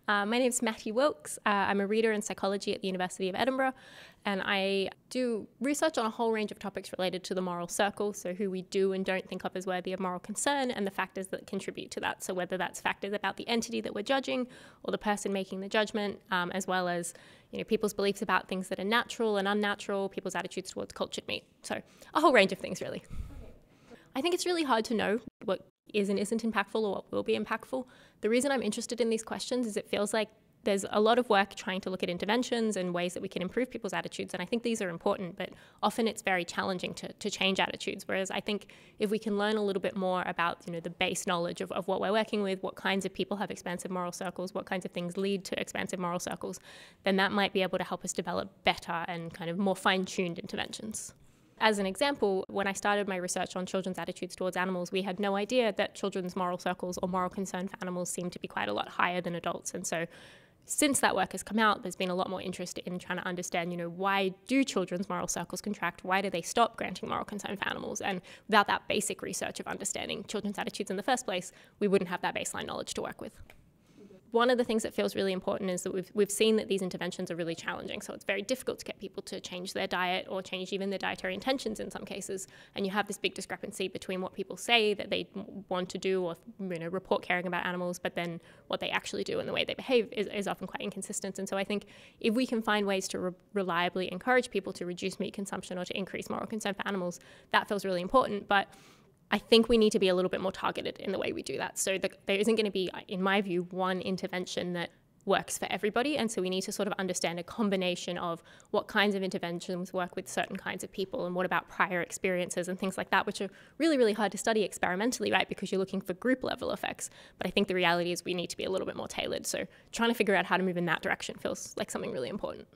My name is Matthew Wilkes. I'm a reader in psychology at the University of Edinburgh, and I do research on a whole range of topics related to the moral circle, so who we do and don't think of as worthy of moral concern and the factors that contribute to that. So whether that's factors about the entity that we're judging or the person making the judgment, as well as people's beliefs about things that are natural and unnatural, people's attitudes towards cultured meat. So a whole range of things, really. I think it's really hard to know what is and isn't impactful or what will be impactful. The reason I'm interested in these questions is it feels like there's a lot of work trying to look at interventions and ways that we can improve people's attitudes, and I think these are important, but often it's very challenging to change attitudes, whereas I think if we can learn a little bit more about the base knowledge of what we're working with, what kinds of people have expansive moral circles, what kinds of things lead to expansive moral circles, then that might be able to help us develop better and kind of more fine-tuned interventions. As an example, when I started my research on children's attitudes towards animals, we had no idea that children's moral circles or moral concern for animals seemed to be quite a lot higher than adults. And so since that work has come out, there's been a lot more interest in trying to understand, why do children's moral circles contract? Why do they stop granting moral concern for animals? And without that basic research of understanding children's attitudes in the first place, we wouldn't have that baseline knowledge to work with. One of the things that feels really important is that we've seen that these interventions are really challenging. So it's very difficult to get people to change their diet or change even their dietary intentions in some cases. And you have this big discrepancy between what people say that they want to do or report caring about animals, but then what they actually do and the way they behave is often quite inconsistent. And so I think if we can find ways to reliably encourage people to reduce meat consumption or to increase moral concern for animals, that feels really important. But I think we need to be a little bit more targeted in the way we do that. So there isn't going to be, in my view, one intervention that works for everybody. And so we need to sort of understand a combination of what kinds of interventions work with certain kinds of people and what about prior experiences and things like that, which are really, really hard to study experimentally, right? Because you're looking for group level effects. But I think the reality is we need to be a little bit more tailored. So trying to figure out how to move in that direction feels like something really important.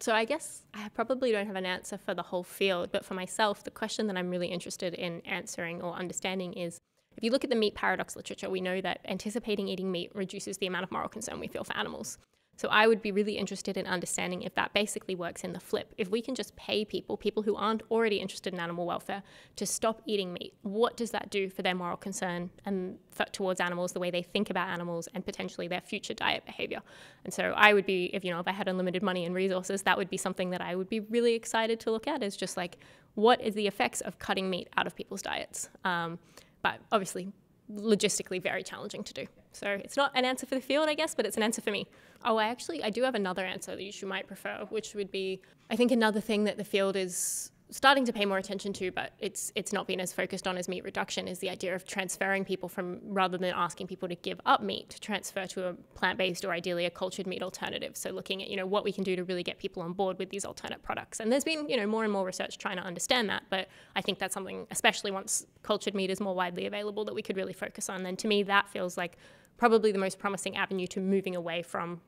So I guess I probably don't have an answer for the whole field, but for myself, the question that I'm really interested in answering or understanding is, if you look at the meat paradox literature, we know that anticipating eating meat reduces the amount of moral concern we feel for animals. So I would be really interested in understanding if that basically works in the flip. If we can just pay people who aren't already interested in animal welfare, to stop eating meat, what does that do for their moral concern and towards animals, the way they think about animals, and potentially their future diet behavior? And so I would be, if I had unlimited money and resources, that would be something that I would be really excited to look at, is just like, what is the effects of cutting meat out of people's diets? But obviously, logistically very challenging to do. So it's not an answer for the field, I guess, but it's an answer for me. Oh, I do have another answer that you might prefer, which would be, I think another thing that the field is starting to pay more attention to, but it's not been as focused on as meat reduction, is the idea of transferring people from, rather than asking people to give up meat, to transfer to a plant-based or ideally a cultured meat alternative. So looking at, what we can do to really get people on board with these alternate products. And there's been, more and more research trying to understand that, but I think that's something, especially once cultured meat is more widely available, that we could really focus on. And to me, that feels like probably the most promising avenue to moving away from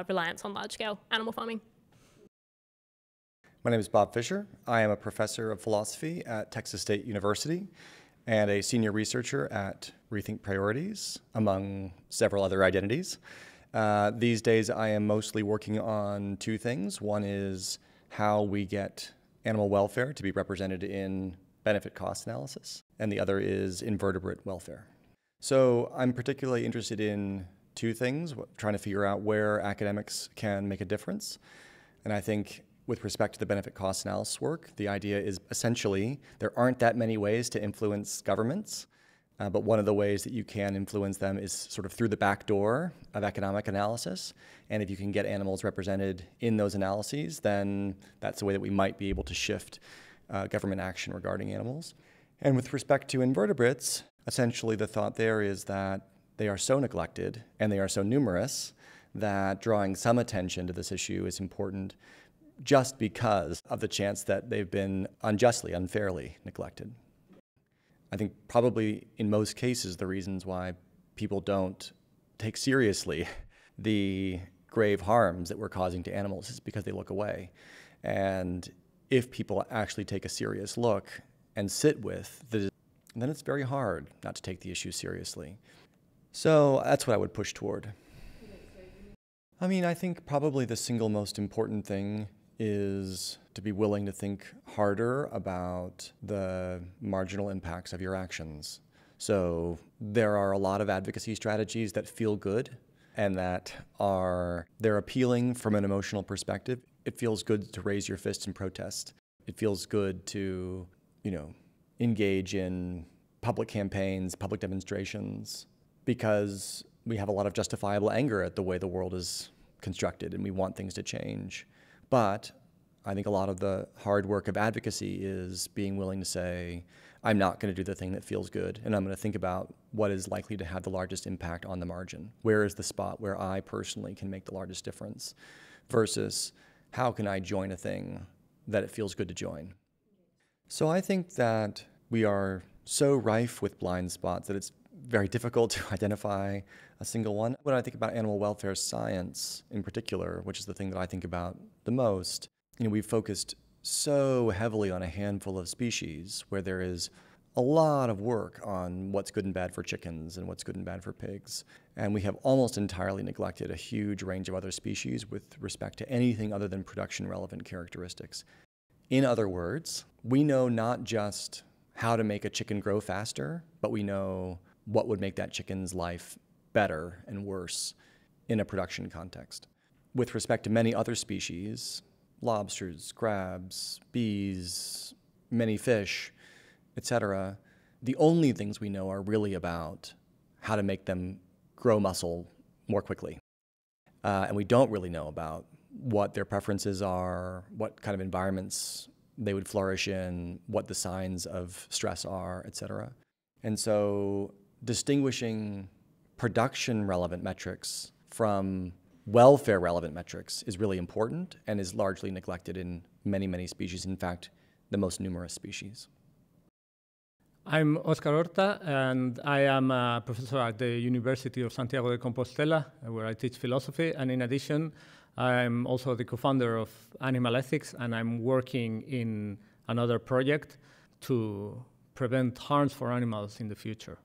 reliance on large-scale animal farming. My name is Bob Fisher. I am a professor of philosophy at Texas State University and a senior researcher at Rethink Priorities, among several other identities. These days I am mostly working on two things. One is how we get animal welfare to be represented in benefit cost analysis, and the other is invertebrate welfare. So I'm particularly interested in two things, trying to figure out where academics can make a difference. And I think with respect to the benefit cost analysis work, the idea is essentially there aren't that many ways to influence governments, but one of the ways that you can influence them is sort of through the back door of economic analysis. And if you can get animals represented in those analyses, then that's the way that we might be able to shift government action regarding animals. And with respect to invertebrates, essentially the thought there is that they are so neglected and they are so numerous that drawing some attention to this issue is important, just because of the chance that they've been unjustly, unfairly neglected. I think probably in most cases the reasons why people don't take seriously the grave harms that we're causing to animals is because they look away. And if people actually take a serious look and sit with then it's very hard not to take the issue seriously. So that's what I would push toward. I think probably the single most important thing is to be willing to think harder about the marginal impacts of your actions. So there are a lot of advocacy strategies that feel good, and that they're appealing from an emotional perspective. It feels good to raise your fist and protest. It feels good to, engage in public campaigns, public demonstrations, because we have a lot of justifiable anger at the way the world is constructed and we want things to change. But I think a lot of the hard work of advocacy is being willing to say, I'm not going to do the thing that feels good, and I'm going to think about what is likely to have the largest impact on the margin. Where is the spot where I personally can make the largest difference versus how can I join a thing that it feels good to join? So I think that we are so rife with blind spots that it's very difficult to identify a single one. When I think about animal welfare science in particular, which is the thing that I think about the most, we've focused so heavily on a handful of species where there is a lot of work on what's good and bad for chickens and what's good and bad for pigs. And we have almost entirely neglected a huge range of other species with respect to anything other than production-relevant characteristics. In other words, we know not just how to make a chicken grow faster, but we know what would make that chicken's life better and worse in a production context. With respect to many other species, lobsters, crabs, bees, many fish, etc., the only things we know are really about how to make them grow muscle more quickly. And we don't really know about what their preferences are, what kind of environments they would flourish in, what the signs of stress are, etc. And so distinguishing production-relevant metrics from welfare-relevant metrics is really important and is largely neglected in many, many species, in fact, the most numerous species. I'm Oscar Horta, and I am a professor at the University of Santiago de Compostela, where I teach philosophy. And in addition, I'm also the co-founder of Animal Ethics, and I'm working in another project to prevent harms for animals in the future.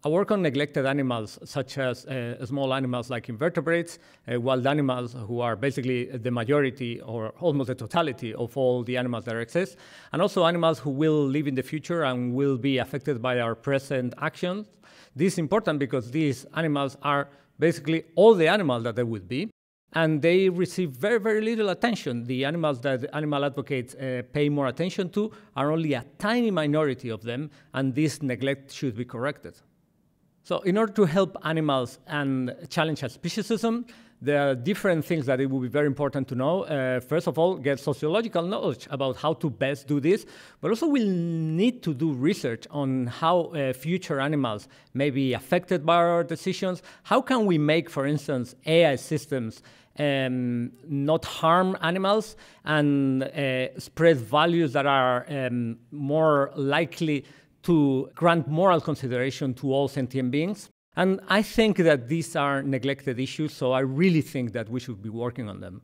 I work on neglected animals, such as small animals like invertebrates, wild animals who are basically the majority or almost the totality of all the animals that exist, and also animals who will live in the future and will be affected by our present actions. This is important because these animals are basically all the animals that there would be, and they receive very, very little attention. The animals that animal advocates pay more attention to are only a tiny minority of them, and this neglect should be corrected. So in order to help animals and challenge speciesism, there are different things that it will be very important to know. First of all, get sociological knowledge about how to best do this, but also we'll need to do research on how future animals may be affected by our decisions. How can we make, for instance, AI systems not harm animals and spread values that are more likely to grant moral consideration to all sentient beings. And I think that these are neglected issues, so I really think that we should be working on them.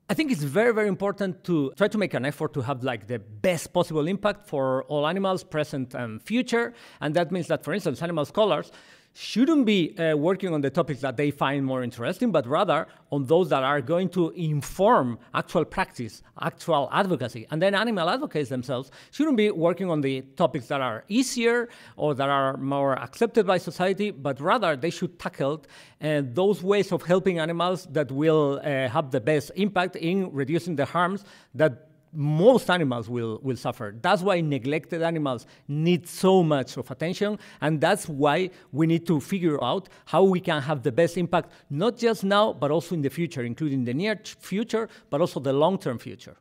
I think it's very, very important to try to make an effort to have the best possible impact for all animals, present and future. And that means that, for instance, animal scholars shouldn't be working on the topics that they find more interesting, but rather on those that are going to inform actual practice, actual advocacy. And then animal advocates themselves shouldn't be working on the topics that are easier or that are more accepted by society, but rather they should tackle those ways of helping animals that will have the best impact in reducing the harms that most animals will suffer. That's why neglected animals need so much of attention, and that's why we need to figure out how we can have the best impact, not just now, but also in the future, including the near future, but also the long-term future.